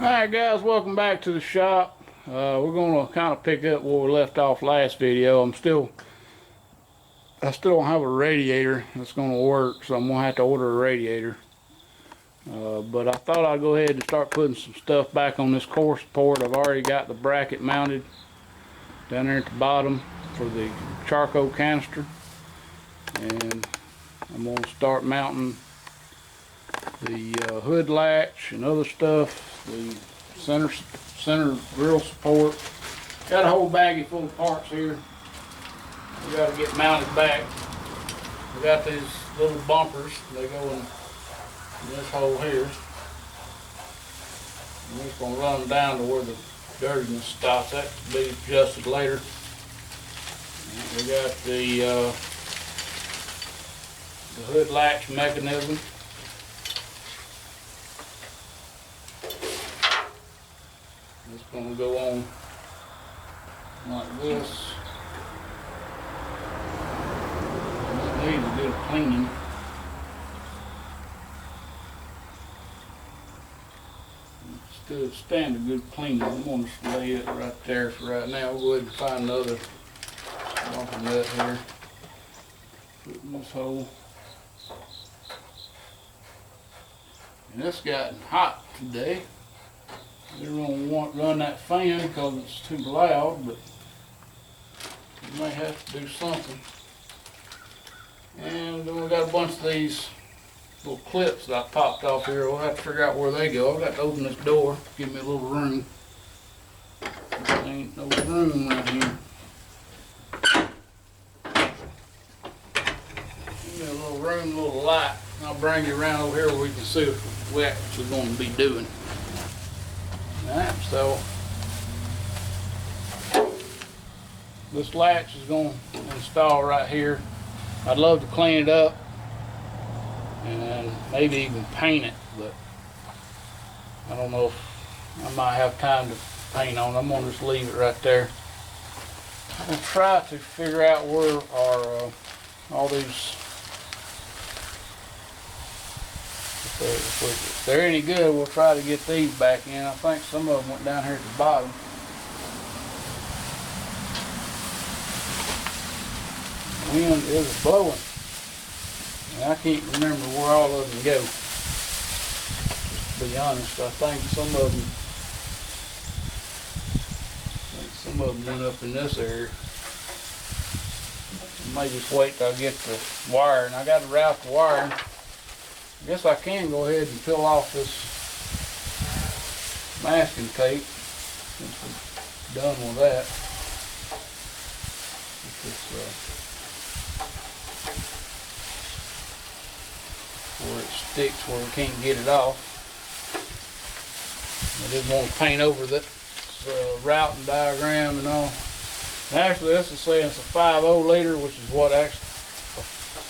Alright guys, welcome back to the shop. We're going to kind of pick up where we left off last video. I still don't have a radiator that's going to work, so I'm going to have to order a radiator. But I thought I'd go ahead and start putting some stuff back on this core support. I've already got the bracket mounted down there at the bottom for the charcoal canister. And I'm going to start mounting the hood latch and other stuff, the center grill support. Got a whole baggie full of parts here. We got to get mounted back. We got these little bumpers. They go in this hole here. I'm just going to run them down to where the dirtiness stops. That can be adjusted later. We got the hood latch mechanism. It's going to go on like this. It needs a good cleaning. Still stand a good cleaning. I'm going to lay it right there for right now. We'll go ahead and find another bumper nut here. Put in this hole. And it's gotten hot today. We don't want to run that fan because it's too loud, but we may have to do something. And then we got a bunch of these little clips that I popped off here. We'll have to figure out where they go. I've got to open this door, give me a little room. There ain't no room right here. Give me a little room, a little light. I'll bring you around over here where we can see what we're actually going to be doing. Alright, so this latch is going to install right here. I'd love to clean it up and maybe even paint it, but I don't know if I might have time to paint on it. I'm going to just leave it right there. I'm going to try to figure out where our all these, if they're any good, we'll try to get these back in. I think some of them went down here at the bottom. The wind is blowing. And I can't remember where all of them go. Just to be honest, I think some of them went up in this area. I may just wait till I get the wire, and I got to route the wire. I guess I can go ahead and peel off this masking tape since we're done with that. Where it sticks where we can't get it off. I didn't want to paint over the routing diagram and all. And actually, this is saying it's a 5.0 liter, which is what actually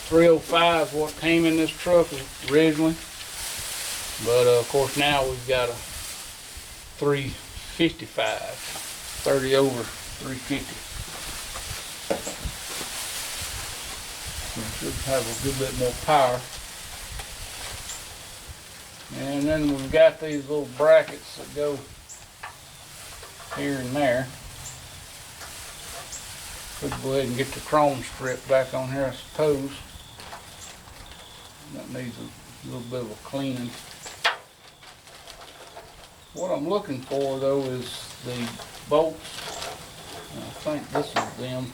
305 is what came in this truck originally, but of course now we've got a 355, 30 over 350. We should have a good bit more power. And then we've got these little brackets that go here and there. Could go ahead and get the chrome strip back on here, I suppose. That needs a little bit of a cleaning. What I'm looking for though is the bolts. I think this is them.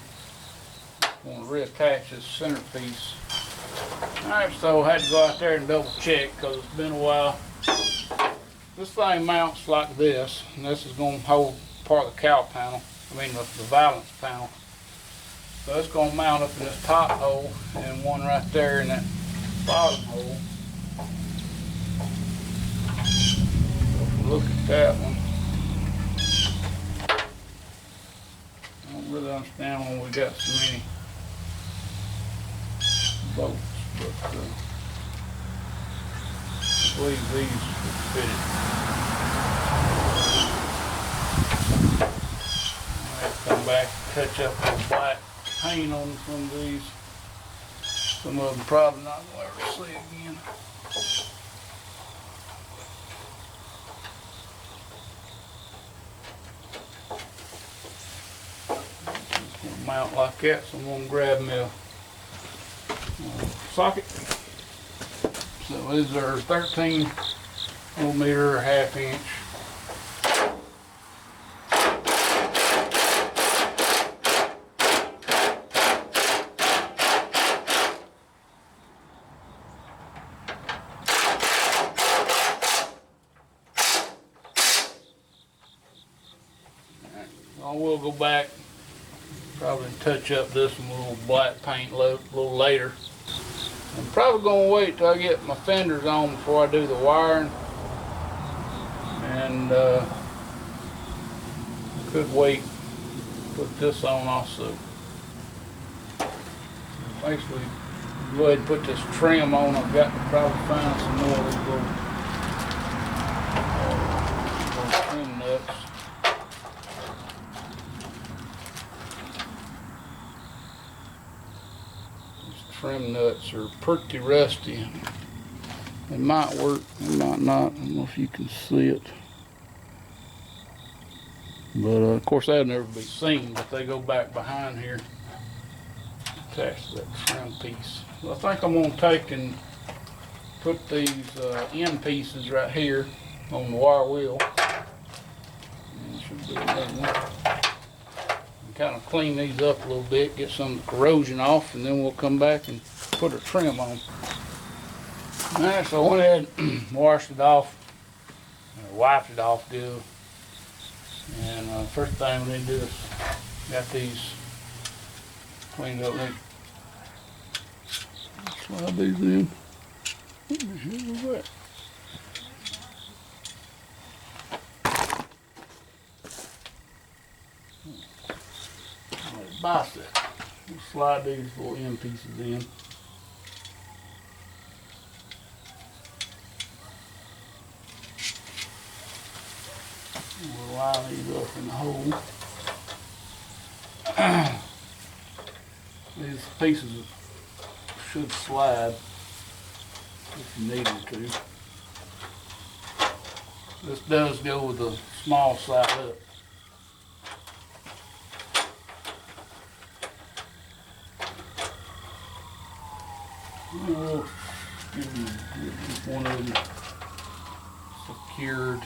I'm going to reattach this centerpiece. Alright, so I had to go out there and double check because it's been a while. This thing mounts like this, and this is going to hold part of the cowl panel. I mean the valance panel. So it's going to mount up in this top hole and one right there in that bottom hole. So if we look at that one, I don't really understand why we got so many bolts, but I believe these would fit it. I have to come back and touch up the black paint on some of these. Some of them probably not going to ever see again. mount like that, so I'm going to grab me a socket. So these are 13 millimeter or 1/2 inch. I will go back, probably touch up this one with a little black paint a little later. I'm probably going to wait till I get my fenders on before I do the wiring. And could wait, put this on also. Basically, go ahead and put this trim on. I've got to probably find some more of these little trim nuts. Trim nuts are pretty rusty. They might work, they might not. I don't know if you can see it. But of course that'll never be seen, but they go back behind here, attached to that trim piece. So I think I'm going to take and put these end pieces right here on the wire wheel. And should be another one. Kind of clean these up a little bit, get some of the corrosion off, and then we'll come back and put a trim on. Alright, so I went ahead and washed it off, or wiped it off good. And first thing we need to do is got these cleaned up. Slide these in. What the hell is that? Bicep. We'll slide these little end pieces in. We'll line these up in the hole. These pieces should slide if you need them to. This does go with the small side up. We'll get one of them secured.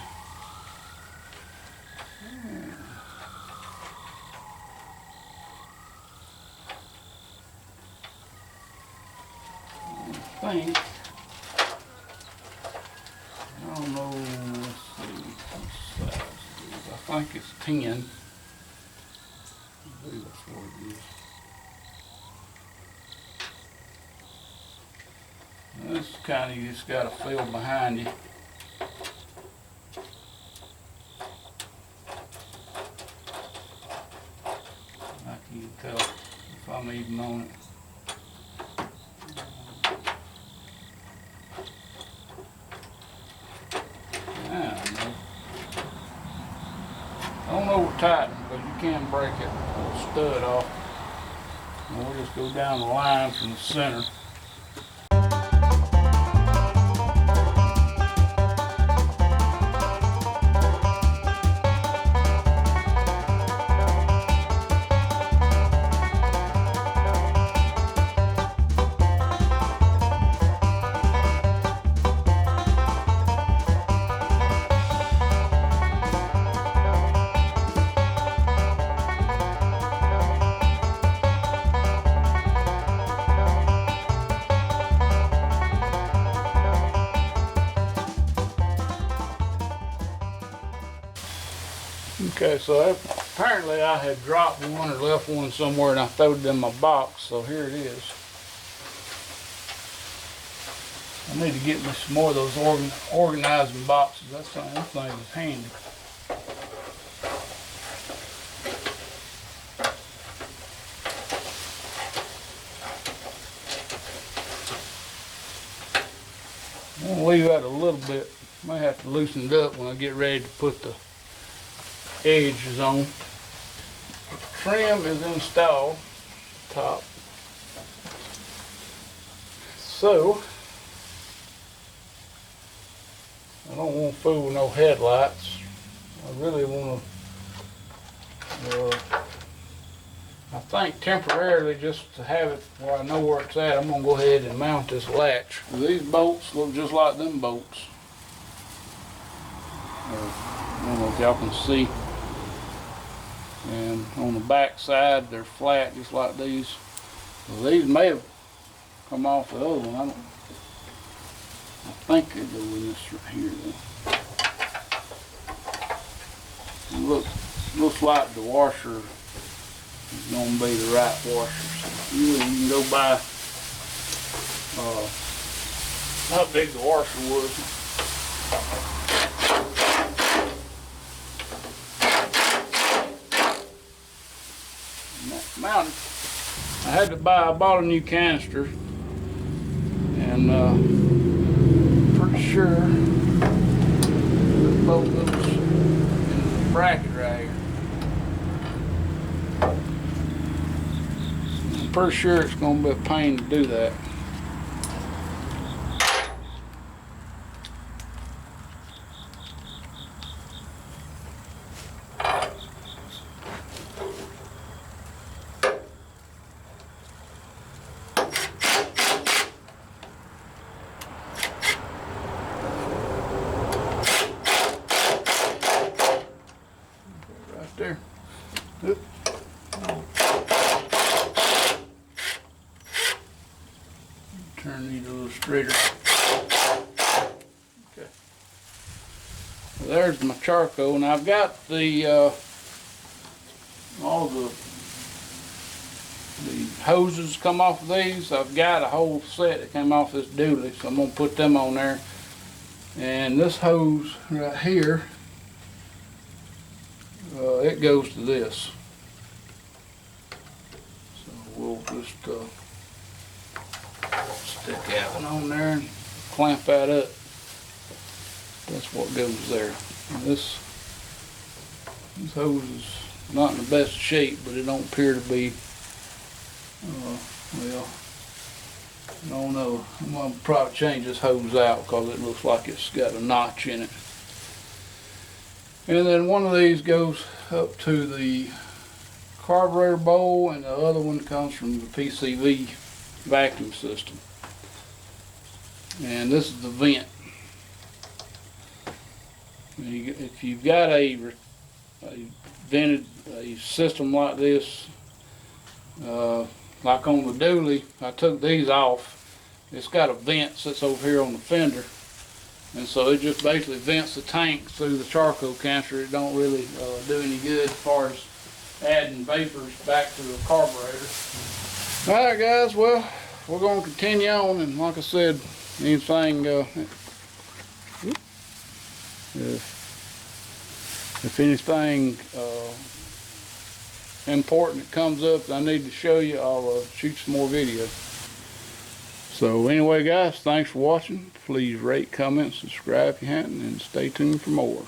I think, I don't know, let's see what size it is. I think it's 10. I believe that's what it is. This kind of, you just got to feel behind you. Like you can tell if I'm even on it. Don't over tighten because you can break it with a stud off. And we'll just go down the line from the center. Okay, so apparently I had dropped one or left one somewhere and I threw it in my box, so here it is. I need to get me some more of those organizing boxes. That's the only thing that's handy. I'm going to leave that a little bit. Might have to loosen it up when I get ready to put the edges on. The trim is installed top. So I don't want to fool with no headlights. I really want to I think temporarily, just to have it where I know where it's at, I'm gonna go ahead and mount this latch. These bolts look just like them bolts. I don't know if y'all can see. And on the back side, they're flat just like these. Well, these may have come off the other one. I think they go in this right here though. Looks like the washer is going to be the right washer. So you can go by how big the washer was. Mounted. I bought a new canister, and pretty sure the bolt goes in the bracket right here. I'm pretty sure it's going to be a pain to do that. There. Oop. Turn these a little straighter. Okay. Well, there's my charcoal, and I've got the all the hoses come off of these. I've got a whole set that came off this dually, so I'm gonna put them on there. And this hose right here. It goes to this. So we'll just stick that one on there and clamp that up. That's what goes there. And this hose is not in the best shape, but it don't appear to be, well, I don't know. I'm going to probably change this hose out because it looks like it's got a notch in it. And then one of these goes up to the carburetor bowl, and the other one comes from the PCV vacuum system. And this is the vent. If you've got a vented system like this, like on the dually, I took these off. It's got a vent that's over here on the fender. And so it just basically vents the tank through the charcoal canister. It don't really do any good as far as adding vapors back to the carburetor. Alright guys, well, we're going to continue on, and like I said, anything, if anything important that comes up that I need to show you, I'll shoot some more videos. So anyway guys, thanks for watching. Please rate, comment, subscribe if you haven't, and stay tuned for more.